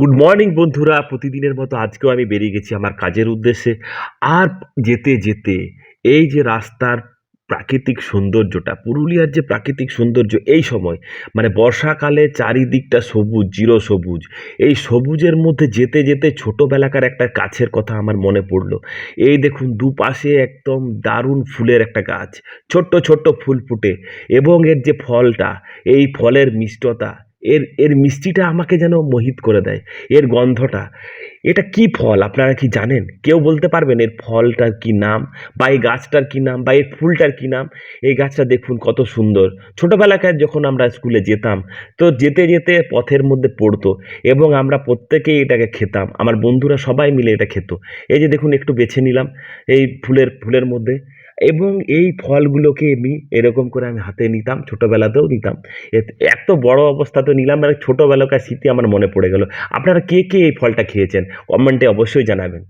Good morning বন্ধুরা, প্রতিদিনের মতো আজকেও আমি বেরিয়ে গেছি আমার কাজের উদ্দেশ্যে। আর যেতে যেতে এই যে রাস্তার প্রাকৃতিক সৌন্দর্যটা, পুরুলিয়ার যে প্রাকৃতিক সৌন্দর্য এই সময়, মানে বর্ষাকালে চারিদিকটা সবুজ, চিরসবুজ। এই সবুজের মধ্যে যেতে যেতে ছোটবেলাকার একটা গাছের কথা আমার মনে পড়লো। এই দেখুন, দুপাশে একদম দারুণ ফুলের একটা গাছ, ছোট্ট ছোট্ট ফুল ফুটে, এবং এর যে ফলটা, এই ফলের মিষ্টতা, এর এর মিষ্টিটা আমাকে যেন মোহিত করে দেয়। এর গন্ধটা, এটা কি ফল আপনারা কি জানেন? কেউ বলতে পারবেন এর ফলটার কি নাম, বা এই গাছটার কি নাম, বা এর ফুলটার কি নাম? এই গাছটা দেখুন কত সুন্দর। ছোটবেলাকার যখন আমরা স্কুলে যেতাম, তো যেতে যেতে পথের মধ্যে পড়তো, এবং আমরা প্রত্যেকেই এটাকে খেতাম, আমার বন্ধুরা সবাই মিলে এটা খেত। এই যে দেখুন, একটু বেছে নিলাম এই ফুলের ফুলের মধ্যে, এবং এই ফলগুলোকে আমি এরকম করে আমি হাতে নিতাম, ছোটবেলাতেও নিতাম। এত বড় অবস্থাতে নিলাম, মানে ছোটবেলাকার স্মৃতি আমার মনে পড়ে গেল। আপনারা কে কে এই ফলটা খেয়েছেন? কমেন্টে অবশ্যই জানাবেন।